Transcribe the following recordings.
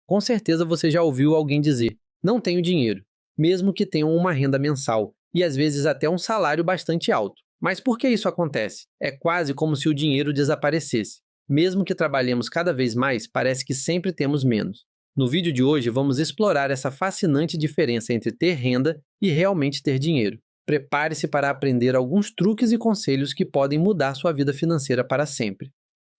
Com certeza você já ouviu alguém dizer: não tenho dinheiro, mesmo que tenham uma renda mensal e às vezes até um salário bastante alto. Mas por que isso acontece? É quase como se o dinheiro desaparecesse. Mesmo que trabalhemos cada vez mais, parece que sempre temos menos. No vídeo de hoje, vamos explorar essa fascinante diferença entre ter renda e realmente ter dinheiro. Prepare-se para aprender alguns truques e conselhos que podem mudar sua vida financeira para sempre.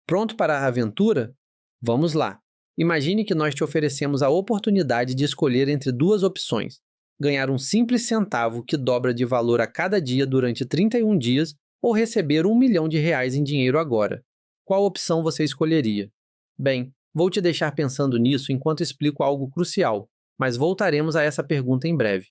Pronto para a aventura? Vamos lá! Imagine que nós te oferecemos a oportunidade de escolher entre duas opções: ganhar um simples centavo que dobra de valor a cada dia durante 31 dias ou receber R$ 1 milhão em dinheiro agora. Qual opção você escolheria? Bem, vou te deixar pensando nisso enquanto explico algo crucial, mas voltaremos a essa pergunta em breve.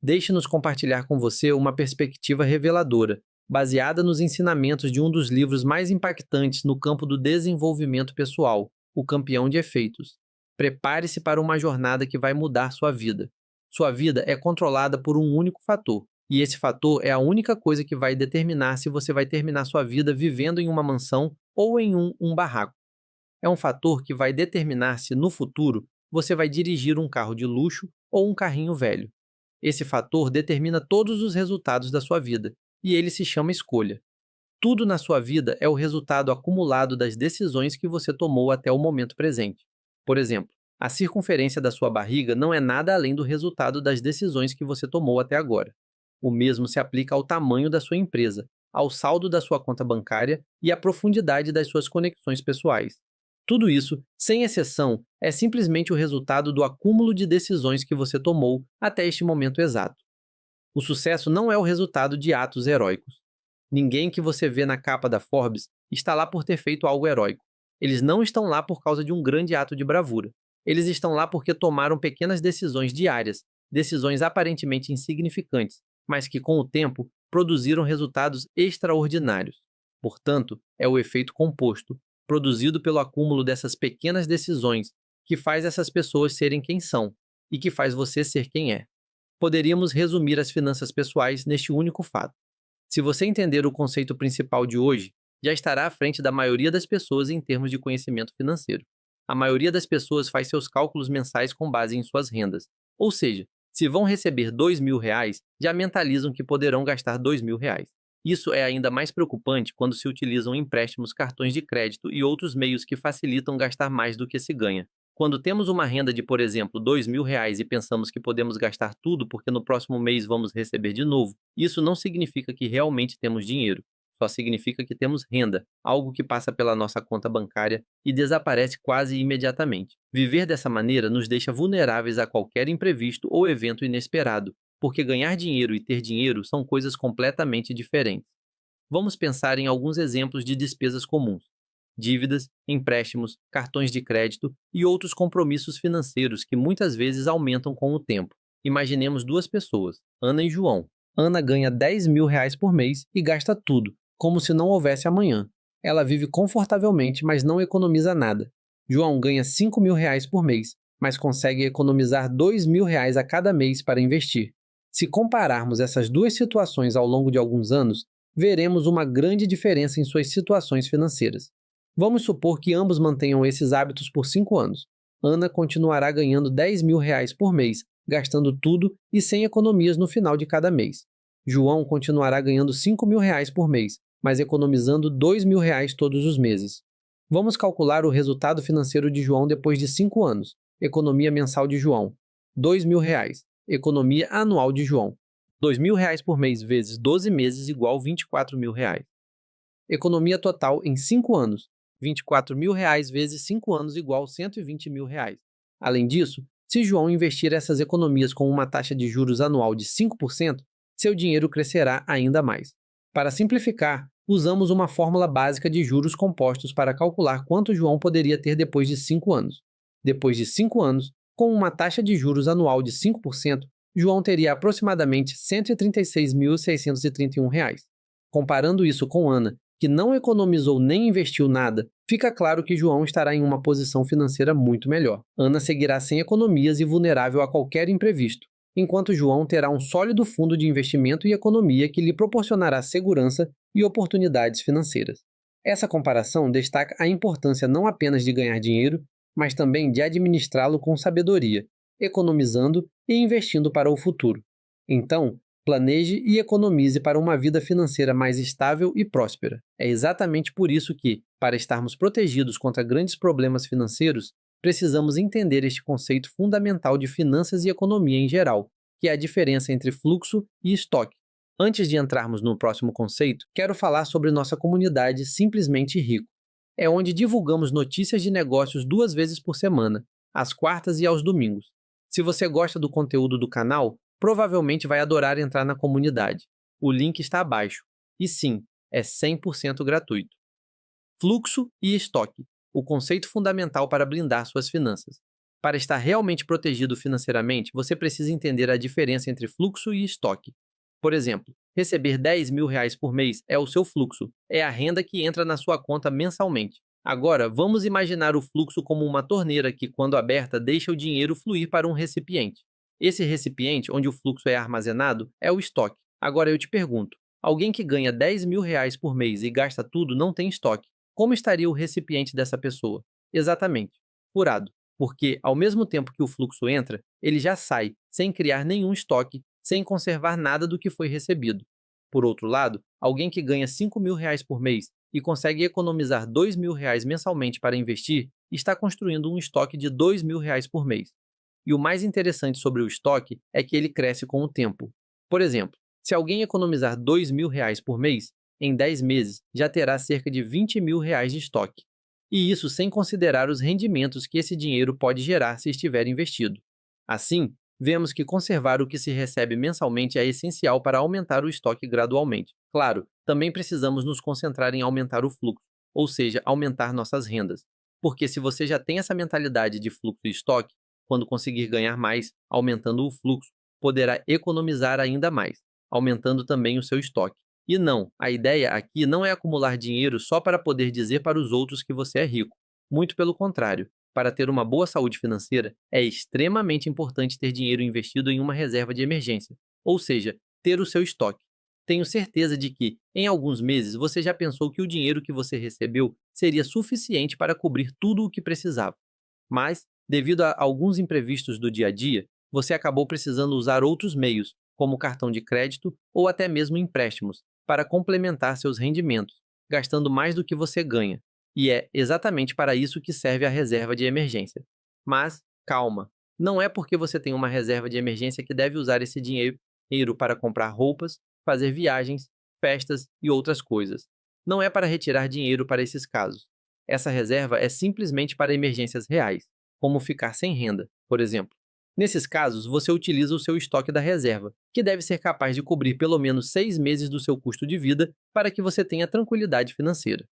Deixe-nos compartilhar com você uma perspectiva reveladora, baseada nos ensinamentos de um dos livros mais impactantes no campo do desenvolvimento pessoal, O Campeão de Efeitos. Prepare-se para uma jornada que vai mudar sua vida. Sua vida é controlada por um único fator, e esse fator é a única coisa que vai determinar se você vai terminar sua vida vivendo em uma mansão ou em um barraco. É um fator que vai determinar se, no futuro, você vai dirigir um carro de luxo ou um carrinho velho. Esse fator determina todos os resultados da sua vida, e ele se chama escolha. Tudo na sua vida é o resultado acumulado das decisões que você tomou até o momento presente. Por exemplo, a circunferência da sua barriga não é nada além do resultado das decisões que você tomou até agora. O mesmo se aplica ao tamanho da sua empresa, ao saldo da sua conta bancária e à profundidade das suas conexões pessoais. Tudo isso, sem exceção, é simplesmente o resultado do acúmulo de decisões que você tomou até este momento exato. O sucesso não é o resultado de atos heróicos. Ninguém que você vê na capa da Forbes está lá por ter feito algo heróico. Eles não estão lá por causa de um grande ato de bravura. Eles estão lá porque tomaram pequenas decisões diárias, decisões aparentemente insignificantes, mas que com o tempo produziram resultados extraordinários. Portanto, é o efeito composto, produzido pelo acúmulo dessas pequenas decisões, que faz essas pessoas serem quem são e que faz você ser quem é. Poderíamos resumir as finanças pessoais neste único fato. Se você entender o conceito principal de hoje, já estará à frente da maioria das pessoas em termos de conhecimento financeiro. A maioria das pessoas faz seus cálculos mensais com base em suas rendas. Ou seja, se vão receber R$ 2.000, já mentalizam que poderão gastar R$ 2.000. Isso é ainda mais preocupante quando se utilizam empréstimos, cartões de crédito e outros meios que facilitam gastar mais do que se ganha. Quando temos uma renda de, por exemplo, R$ 2.000 e pensamos que podemos gastar tudo porque no próximo mês vamos receber de novo, isso não significa que realmente temos dinheiro. Só significa que temos renda, algo que passa pela nossa conta bancária e desaparece quase imediatamente. Viver dessa maneira nos deixa vulneráveis a qualquer imprevisto ou evento inesperado, porque ganhar dinheiro e ter dinheiro são coisas completamente diferentes. Vamos pensar em alguns exemplos de despesas comuns: dívidas, empréstimos, cartões de crédito e outros compromissos financeiros que muitas vezes aumentam com o tempo. Imaginemos duas pessoas, Ana e João. Ana ganha R$ 10.000 por mês e gasta tudo, como se não houvesse amanhã. Ela vive confortavelmente, mas não economiza nada. João ganha R$ 5.000 por mês, mas consegue economizar R$ 2.000 a cada mês para investir. Se compararmos essas duas situações ao longo de alguns anos, veremos uma grande diferença em suas situações financeiras. Vamos supor que ambos mantenham esses hábitos por 5 anos. Ana continuará ganhando R$ 10.000 por mês, gastando tudo e sem economias no final de cada mês. João continuará ganhando R$ 5.000 por mês, mas economizando R$ 2.000 todos os meses. Vamos calcular o resultado financeiro de João depois de 5 anos. Economia mensal de João: R$ 2.000. Economia anual de João: R$ 2.000 por mês vezes 12 meses igual R$ 24.000. Economia total em 5 anos: R$ 24.000 vezes 5 anos igual R$ 120.000. Além disso, se João investir essas economias com uma taxa de juros anual de 5%, seu dinheiro crescerá ainda mais. Para simplificar, usamos uma fórmula básica de juros compostos para calcular quanto João poderia ter depois de 5 anos. Depois de 5 anos, com uma taxa de juros anual de 5%, João teria aproximadamente R$ 136.631. Comparando isso com Ana, que não economizou nem investiu nada, fica claro que João estará em uma posição financeira muito melhor. Ana seguirá sem economias e vulnerável a qualquer imprevisto, enquanto João terá um sólido fundo de investimento e economia que lhe proporcionará segurança e oportunidades financeiras. Essa comparação destaca a importância não apenas de ganhar dinheiro, mas também de administrá-lo com sabedoria, economizando e investindo para o futuro. Então, planeje e economize para uma vida financeira mais estável e próspera. É exatamente por isso que, para estarmos protegidos contra grandes problemas financeiros, precisamos entender este conceito fundamental de finanças e economia em geral, que é a diferença entre fluxo e estoque. Antes de entrarmos no próximo conceito, quero falar sobre nossa comunidade Simplesmente Rico. É onde divulgamos notícias de negócios 2 vezes por semana, às quartas e aos domingos. Se você gosta do conteúdo do canal, provavelmente vai adorar entrar na comunidade. O link está abaixo. E sim, é 100% gratuito. Fluxo e estoque, o conceito fundamental para blindar suas finanças. Para estar realmente protegido financeiramente, você precisa entender a diferença entre fluxo e estoque. Por exemplo, receber R$ 10.000 por mês é o seu fluxo, é a renda que entra na sua conta mensalmente. Agora, vamos imaginar o fluxo como uma torneira que, quando aberta, deixa o dinheiro fluir para um recipiente. Esse recipiente, onde o fluxo é armazenado, é o estoque. Agora eu te pergunto, alguém que ganha R$ 10.000 por mês e gasta tudo não tem estoque. Como estaria o recipiente dessa pessoa? Exatamente, furado. Porque, ao mesmo tempo que o fluxo entra, ele já sai, sem criar nenhum estoque, sem conservar nada do que foi recebido. Por outro lado, alguém que ganha R$ 5.000 por mês e consegue economizar R$ 2.000 mensalmente para investir, está construindo um estoque de R$ 2.000 por mês. E o mais interessante sobre o estoque é que ele cresce com o tempo. Por exemplo, se alguém economizar R$ 2.000 por mês, em 10 meses já terá cerca de R$ 20.000 de estoque. E isso sem considerar os rendimentos que esse dinheiro pode gerar se estiver investido. Assim, vemos que conservar o que se recebe mensalmente é essencial para aumentar o estoque gradualmente. Claro, também precisamos nos concentrar em aumentar o fluxo, ou seja, aumentar nossas rendas. Porque se você já tem essa mentalidade de fluxo e estoque, quando conseguir ganhar mais, aumentando o fluxo, poderá economizar ainda mais, aumentando também o seu estoque. E não, a ideia aqui não é acumular dinheiro só para poder dizer para os outros que você é rico. Muito pelo contrário. Para ter uma boa saúde financeira, é extremamente importante ter dinheiro investido em uma reserva de emergência, ou seja, ter o seu estoque. Tenho certeza de que, em alguns meses, você já pensou que o dinheiro que você recebeu seria suficiente para cobrir tudo o que precisava. Mas, devido a alguns imprevistos do dia a dia, você acabou precisando usar outros meios, como cartão de crédito ou até mesmo empréstimos, para complementar seus rendimentos, gastando mais do que você ganha. E é exatamente para isso que serve a reserva de emergência. Mas, calma, não é porque você tem uma reserva de emergência que deve usar esse dinheiro para comprar roupas, fazer viagens, festas e outras coisas. Não é para retirar dinheiro para esses casos. Essa reserva é simplesmente para emergências reais, como ficar sem renda, por exemplo. Nesses casos, você utiliza o seu estoque da reserva, que deve ser capaz de cobrir pelo menos 6 meses do seu custo de vida para que você tenha tranquilidade financeira.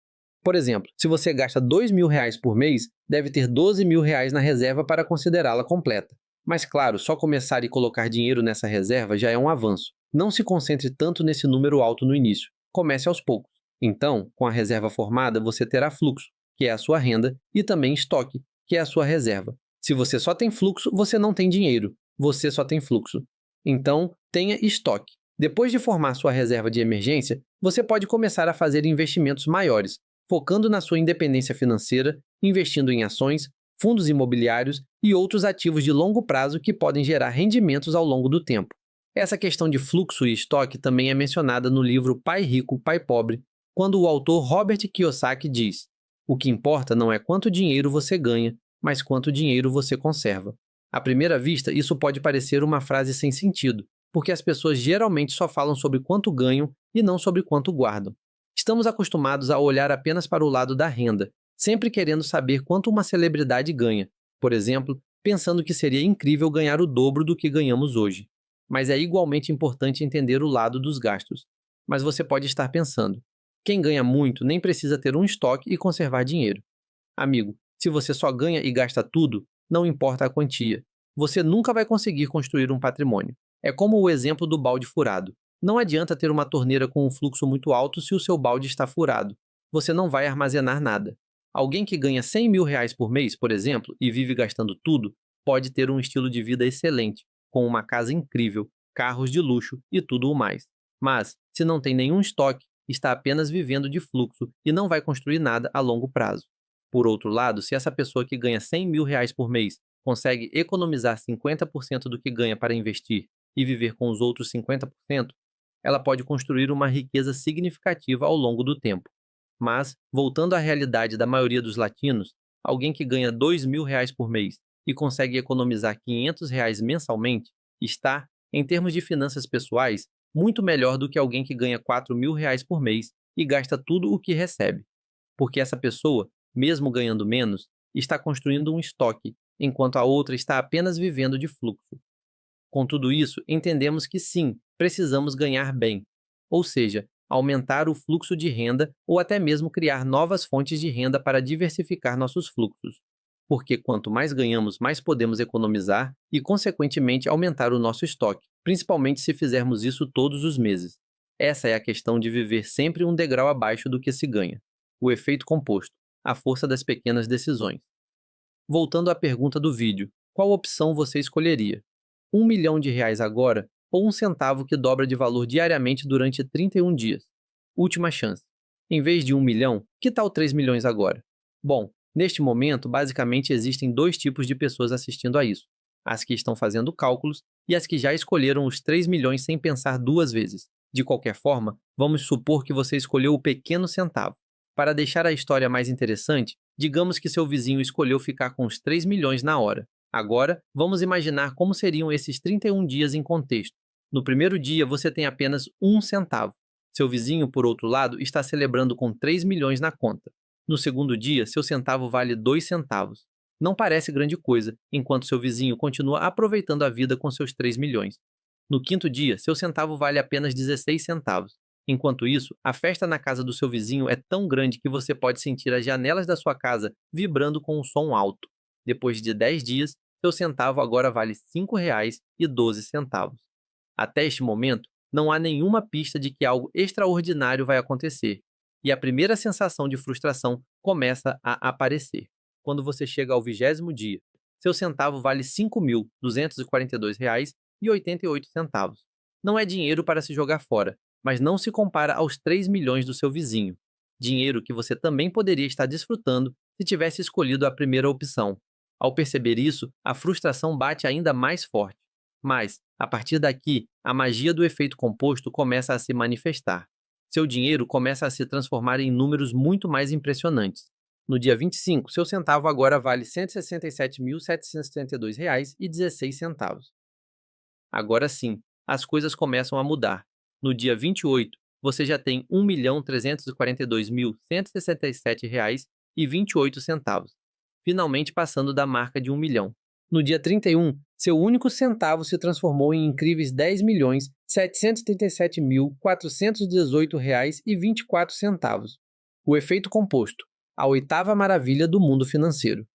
Por exemplo, se você gasta R$ 2.000 por mês, deve ter R$ 12.000 na reserva para considerá-la completa. Mas claro, só começar e colocar dinheiro nessa reserva já é um avanço. Não se concentre tanto nesse número alto no início. Comece aos poucos. Então, com a reserva formada, você terá fluxo, que é a sua renda, e também estoque, que é a sua reserva. Se você só tem fluxo, você não tem dinheiro. Você só tem fluxo. Então, tenha estoque. Depois de formar sua reserva de emergência, você pode começar a fazer investimentos maiores, focando na sua independência financeira, investindo em ações, fundos imobiliários e outros ativos de longo prazo que podem gerar rendimentos ao longo do tempo. Essa questão de fluxo e estoque também é mencionada no livro Pai Rico, Pai Pobre, quando o autor Robert Kiyosaki diz: "O que importa não é quanto dinheiro você ganha, mas quanto dinheiro você conserva." À primeira vista, isso pode parecer uma frase sem sentido, porque as pessoas geralmente só falam sobre quanto ganham e não sobre quanto guardam. Estamos acostumados a olhar apenas para o lado da renda, sempre querendo saber quanto uma celebridade ganha, por exemplo, pensando que seria incrível ganhar o dobro do que ganhamos hoje. Mas é igualmente importante entender o lado dos gastos. Mas você pode estar pensando: quem ganha muito nem precisa ter um estoque e conservar dinheiro. Amigo, se você só ganha e gasta tudo, não importa a quantia. Você nunca vai conseguir construir um patrimônio. É como o exemplo do balde furado. Não adianta ter uma torneira com um fluxo muito alto se o seu balde está furado. Você não vai armazenar nada. Alguém que ganha R$ 100.000 por mês, por exemplo, e vive gastando tudo, pode ter um estilo de vida excelente, com uma casa incrível, carros de luxo e tudo o mais. Mas, se não tem nenhum estoque, está apenas vivendo de fluxo e não vai construir nada a longo prazo. Por outro lado, se essa pessoa que ganha R$ 100.000 por mês consegue economizar 50% do que ganha para investir e viver com os outros 50%, ela pode construir uma riqueza significativa ao longo do tempo. Mas, voltando à realidade da maioria dos latinos, alguém que ganha R$ 2.000 por mês e consegue economizar R$ 500 mensalmente está, em termos de finanças pessoais, muito melhor do que alguém que ganha R$ 4.000 por mês e gasta tudo o que recebe. Porque essa pessoa, mesmo ganhando menos, está construindo um estoque, enquanto a outra está apenas vivendo de fluxo. Com tudo isso, entendemos que sim, precisamos ganhar bem, ou seja, aumentar o fluxo de renda ou até mesmo criar novas fontes de renda para diversificar nossos fluxos. Porque quanto mais ganhamos, mais podemos economizar e, consequentemente, aumentar o nosso estoque, principalmente se fizermos isso todos os meses. Essa é a questão de viver sempre um degrau abaixo do que se ganha. O efeito composto, a força das pequenas decisões. Voltando à pergunta do vídeo, qual opção você escolheria? R$ 1.000.000 agora ou um centavo que dobra de valor diariamente durante 31 dias? Última chance. Em vez de 1 milhão, que tal 3 milhões agora? Bom, neste momento, basicamente existem dois tipos de pessoas assistindo a isso. As que estão fazendo cálculos e as que já escolheram os 3 milhões sem pensar duas vezes. De qualquer forma, vamos supor que você escolheu o pequeno centavo. Para deixar a história mais interessante, digamos que seu vizinho escolheu ficar com os 3 milhões na hora. Agora, vamos imaginar como seriam esses 31 dias em contexto. No primeiro dia, você tem apenas 1 centavo. Seu vizinho, por outro lado, está celebrando com 3 milhões na conta. No segundo dia, seu centavo vale 2 centavos. Não parece grande coisa, enquanto seu vizinho continua aproveitando a vida com seus 3 milhões. No quinto dia, seu centavo vale apenas 16 centavos. Enquanto isso, a festa na casa do seu vizinho é tão grande que você pode sentir as janelas da sua casa vibrando com um som alto. Depois de 10 dias, seu centavo agora vale R$ 5,12. Até este momento, não há nenhuma pista de que algo extraordinário vai acontecer, e a primeira sensação de frustração começa a aparecer. Quando você chega ao 20º dia, seu centavo vale R$ 5.242,88. Não é dinheiro para se jogar fora, mas não se compara aos 3 milhões do seu vizinho. Dinheiro que você também poderia estar desfrutando se tivesse escolhido a primeira opção. Ao perceber isso, a frustração bate ainda mais forte. Mas, a partir daqui, a magia do efeito composto começa a se manifestar. Seu dinheiro começa a se transformar em números muito mais impressionantes. No dia 25, seu centavo agora vale R$ 167.732,16. Agora sim, as coisas começam a mudar. No dia 28, você já tem R$ 1.342.167,28, finalmente passando da marca de 1 milhão. No dia 31, seu único centavo se transformou em incríveis R$ 10.737.418,24. O efeito composto, a oitava maravilha do mundo financeiro.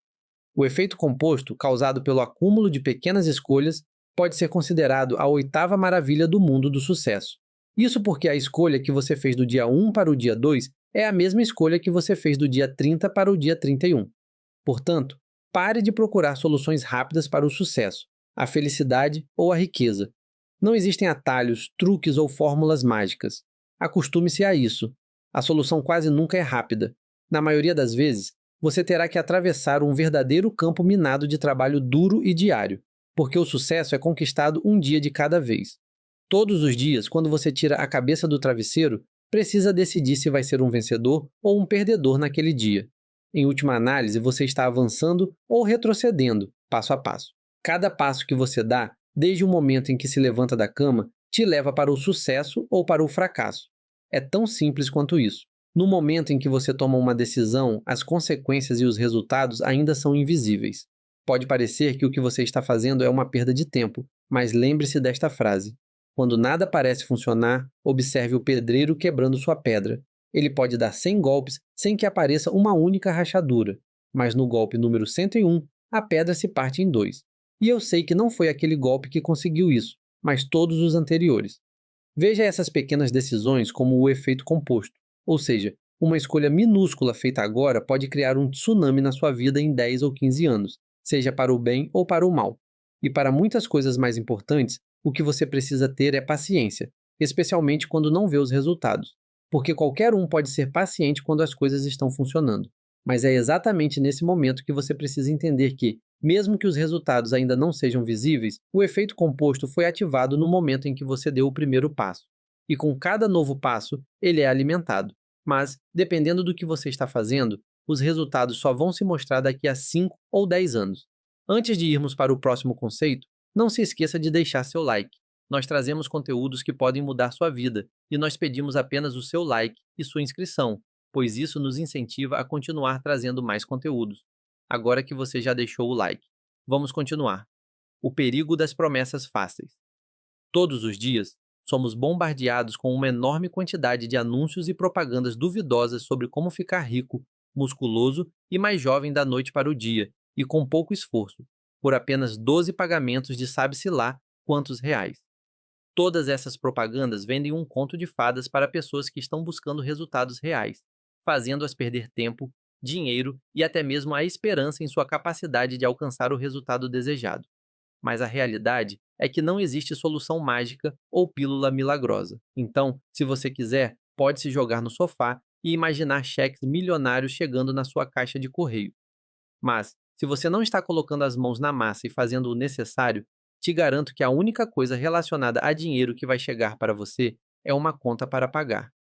O efeito composto, causado pelo acúmulo de pequenas escolhas, pode ser considerado a oitava maravilha do mundo do sucesso. Isso porque a escolha que você fez do dia 1 para o dia 2 é a mesma escolha que você fez do dia 30 para o dia 31. Portanto, pare de procurar soluções rápidas para o sucesso, a felicidade ou a riqueza. Não existem atalhos, truques ou fórmulas mágicas. Acostume-se a isso. A solução quase nunca é rápida. Na maioria das vezes, você terá que atravessar um verdadeiro campo minado de trabalho duro e diário, porque o sucesso é conquistado um dia de cada vez. Todos os dias, quando você tira a cabeça do travesseiro, precisa decidir se vai ser um vencedor ou um perdedor naquele dia. Em última análise, você está avançando ou retrocedendo, passo a passo. Cada passo que você dá, desde o momento em que se levanta da cama, te leva para o sucesso ou para o fracasso. É tão simples quanto isso. No momento em que você toma uma decisão, as consequências e os resultados ainda são invisíveis. Pode parecer que o que você está fazendo é uma perda de tempo, mas lembre-se desta frase. Quando nada parece funcionar, observe o pedreiro quebrando sua pedra. Ele pode dar 100 golpes sem que apareça uma única rachadura, mas no golpe número 101, a pedra se parte em dois. E eu sei que não foi aquele golpe que conseguiu isso, mas todos os anteriores. Veja essas pequenas decisões como o efeito composto, ou seja, uma escolha minúscula feita agora pode criar um tsunami na sua vida em 10 ou 15 anos, seja para o bem ou para o mal. E para muitas coisas mais importantes, o que você precisa ter é paciência, especialmente quando não vê os resultados. Porque qualquer um pode ser paciente quando as coisas estão funcionando. Mas é exatamente nesse momento que você precisa entender que, mesmo que os resultados ainda não sejam visíveis, o efeito composto foi ativado no momento em que você deu o primeiro passo. E com cada novo passo, ele é alimentado. Mas, dependendo do que você está fazendo, os resultados só vão se mostrar daqui a 5 ou 10 anos. Antes de irmos para o próximo conceito, não se esqueça de deixar seu like. Nós trazemos conteúdos que podem mudar sua vida e nós pedimos apenas o seu like e sua inscrição, pois isso nos incentiva a continuar trazendo mais conteúdos. Agora que você já deixou o like, vamos continuar. O perigo das promessas fáceis. Todos os dias, somos bombardeados com uma enorme quantidade de anúncios e propagandas duvidosas sobre como ficar rico, musculoso e mais jovem da noite para o dia, e com pouco esforço, por apenas 12 pagamentos de sabe-se lá quantos reais. Todas essas propagandas vendem um conto de fadas para pessoas que estão buscando resultados reais, fazendo-as perder tempo, dinheiro e até mesmo a esperança em sua capacidade de alcançar o resultado desejado. Mas a realidade é que não existe solução mágica ou pílula milagrosa. Então, se você quiser, pode se jogar no sofá e imaginar cheques milionários chegando na sua caixa de correio. Mas, se você não está colocando as mãos na massa e fazendo o necessário, te garanto que a única coisa relacionada a dinheiro que vai chegar para você é uma conta para pagar.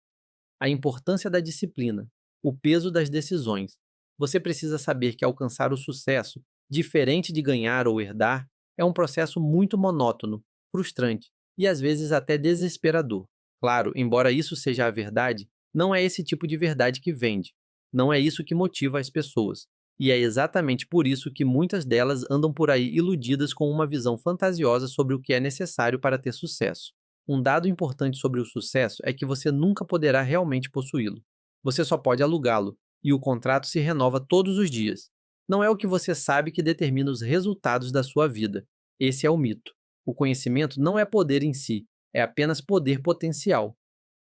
A importância da disciplina, o peso das decisões. Você precisa saber que alcançar o sucesso, diferente de ganhar ou herdar, é um processo muito monótono, frustrante e às vezes até desesperador. Claro, embora isso seja a verdade, não é esse tipo de verdade que vende. Não é isso que motiva as pessoas. E é exatamente por isso que muitas delas andam por aí iludidas com uma visão fantasiosa sobre o que é necessário para ter sucesso. Um dado importante sobre o sucesso é que você nunca poderá realmente possuí-lo. Você só pode alugá-lo, e o contrato se renova todos os dias. Não é o que você sabe que determina os resultados da sua vida. Esse é o mito. O conhecimento não é poder em si, é apenas poder potencial.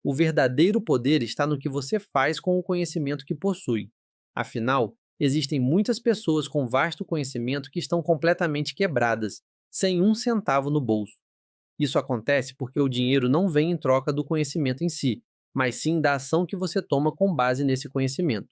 O verdadeiro poder está no que você faz com o conhecimento que possui. Afinal, existem muitas pessoas com vasto conhecimento que estão completamente quebradas, sem um centavo no bolso. Isso acontece porque o dinheiro não vem em troca do conhecimento em si, mas sim da ação que você toma com base nesse conhecimento.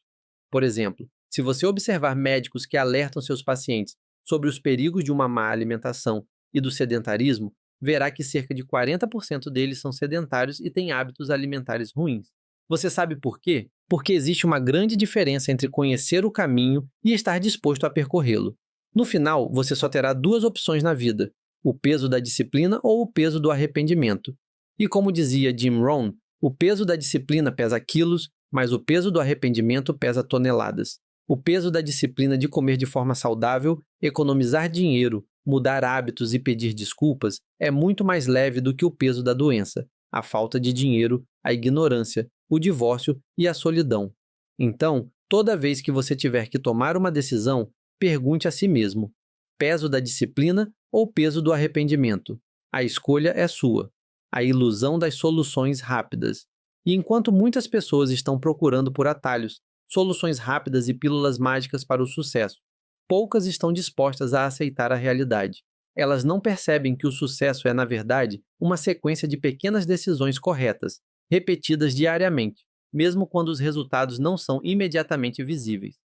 Por exemplo, se você observar médicos que alertam seus pacientes sobre os perigos de uma má alimentação e do sedentarismo, verá que cerca de 40% deles são sedentários e têm hábitos alimentares ruins. Você sabe por quê? Porque existe uma grande diferença entre conhecer o caminho e estar disposto a percorrê-lo. No final, você só terá duas opções na vida: o peso da disciplina ou o peso do arrependimento. E como dizia Jim Rohn, o peso da disciplina pesa quilos, mas o peso do arrependimento pesa toneladas. O peso da disciplina de comer de forma saudável, economizar dinheiro, mudar hábitos e pedir desculpas é muito mais leve do que o peso da doença, a falta de dinheiro, a ignorância, o divórcio e a solidão. Então, toda vez que você tiver que tomar uma decisão, pergunte a si mesmo: peso da disciplina ou peso do arrependimento? A escolha é sua. A ilusão das soluções rápidas. E enquanto muitas pessoas estão procurando por atalhos, soluções rápidas e pílulas mágicas para o sucesso, poucas estão dispostas a aceitar a realidade. Elas não percebem que o sucesso é, na verdade, uma sequência de pequenas decisões corretas, repetidas diariamente, mesmo quando os resultados não são imediatamente visíveis.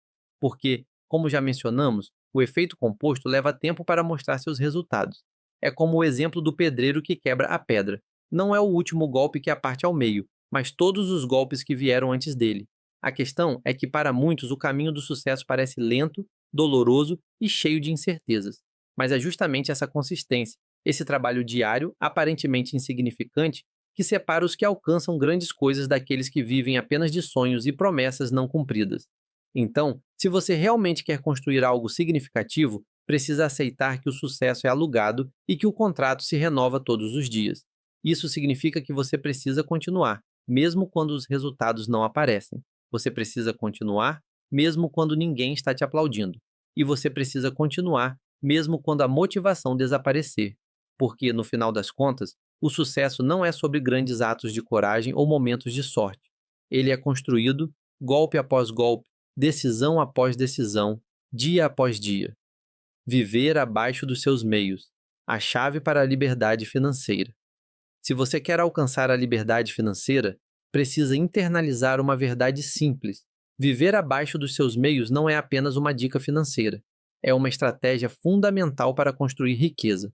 Porque, como já mencionamos, o efeito composto leva tempo para mostrar seus resultados. É como o exemplo do pedreiro que quebra a pedra. Não é o último golpe que a parte ao meio, mas todos os golpes que vieram antes dele. A questão é que para muitos o caminho do sucesso parece lento, doloroso e cheio de incertezas. Mas é justamente essa consistência, esse trabalho diário, aparentemente insignificante, que separa os que alcançam grandes coisas daqueles que vivem apenas de sonhos e promessas não cumpridas. Então, se você realmente quer construir algo significativo, precisa aceitar que o sucesso é alugado e que o contrato se renova todos os dias. Isso significa que você precisa continuar, mesmo quando os resultados não aparecem. Você precisa continuar, mesmo quando ninguém está te aplaudindo. E você precisa continuar, mesmo quando a motivação desaparecer. Porque, no final das contas, o sucesso não é sobre grandes atos de coragem ou momentos de sorte. Ele é construído, golpe após golpe, decisão após decisão, dia após dia. Viver abaixo dos seus meios. A chave para a liberdade financeira. Se você quer alcançar a liberdade financeira, precisa internalizar uma verdade simples. Viver abaixo dos seus meios não é apenas uma dica financeira. É uma estratégia fundamental para construir riqueza.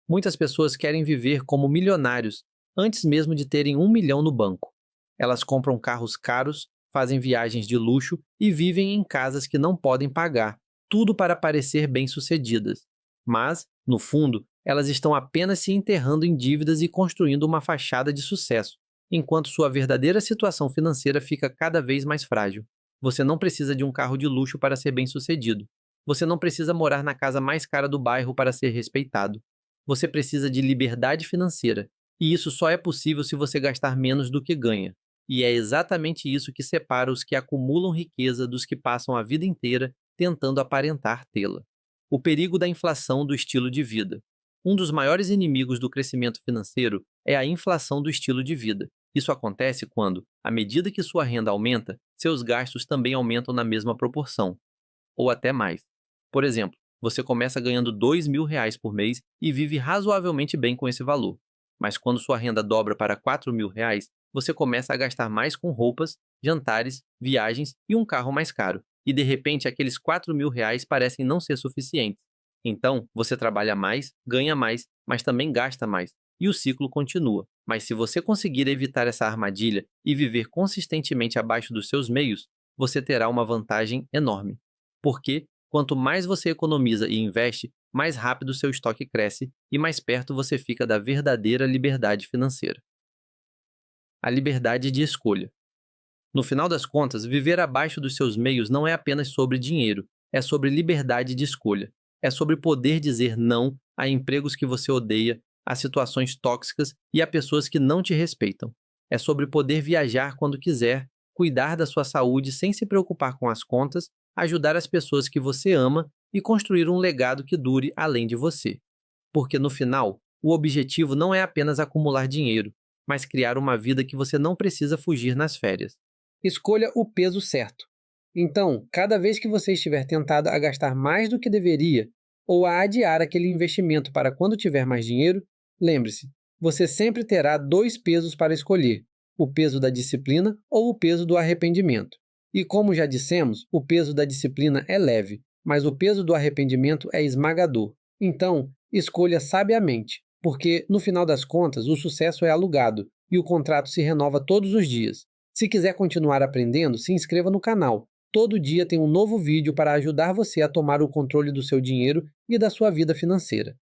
Muitas pessoas querem viver como milionários antes mesmo de terem 1 milhão no banco. Elas compram carros caros, fazem viagens de luxo e vivem em casas que não podem pagar, tudo para parecer bem-sucedidas. Mas, no fundo, elas estão apenas se enterrando em dívidas e construindo uma fachada de sucesso, enquanto sua verdadeira situação financeira fica cada vez mais frágil. Você não precisa de um carro de luxo para ser bem-sucedido. Você não precisa morar na casa mais cara do bairro para ser respeitado. Você precisa de liberdade financeira, e isso só é possível se você gastar menos do que ganha. E é exatamente isso que separa os que acumulam riqueza dos que passam a vida inteira tentando aparentar tê-la. O perigo da inflação do estilo de vida. Um dos maiores inimigos do crescimento financeiro é a inflação do estilo de vida. Isso acontece quando, à medida que sua renda aumenta, seus gastos também aumentam na mesma proporção, ou até mais. Por exemplo, você começa ganhando R$ 2.000 por mês e vive razoavelmente bem com esse valor. Mas quando sua renda dobra para R$ 4.000, você começa a gastar mais com roupas, jantares, viagens e um carro mais caro. E de repente aqueles R$ 4.000 parecem não ser suficientes. Então, você trabalha mais, ganha mais, mas também gasta mais. E o ciclo continua. Mas se você conseguir evitar essa armadilha e viver consistentemente abaixo dos seus meios, você terá uma vantagem enorme. Porque, quanto mais você economiza e investe, mais rápido seu estoque cresce e mais perto você fica da verdadeira liberdade financeira. A liberdade de escolha. No final das contas, viver abaixo dos seus meios não é apenas sobre dinheiro, é sobre liberdade de escolha. É sobre poder dizer não a empregos que você odeia, a situações tóxicas e a pessoas que não te respeitam. É sobre poder viajar quando quiser, cuidar da sua saúde sem se preocupar com as contas, ajudar as pessoas que você ama e construir um legado que dure além de você. Porque no final, o objetivo não é apenas acumular dinheiro, mas criar uma vida que você não precisa fugir nas férias. Escolha o peso certo. Então, cada vez que você estiver tentado a gastar mais do que deveria ou a adiar aquele investimento para quando tiver mais dinheiro, lembre-se, você sempre terá dois pesos para escolher: o peso da disciplina ou o peso do arrependimento. E como já dissemos, o peso da disciplina é leve, mas o peso do arrependimento é esmagador. Então, escolha sabiamente, porque, no final das contas, o sucesso é alugado e o contrato se renova todos os dias. Se quiser continuar aprendendo, se inscreva no canal. Todo dia tem um novo vídeo para ajudar você a tomar o controle do seu dinheiro e da sua vida financeira.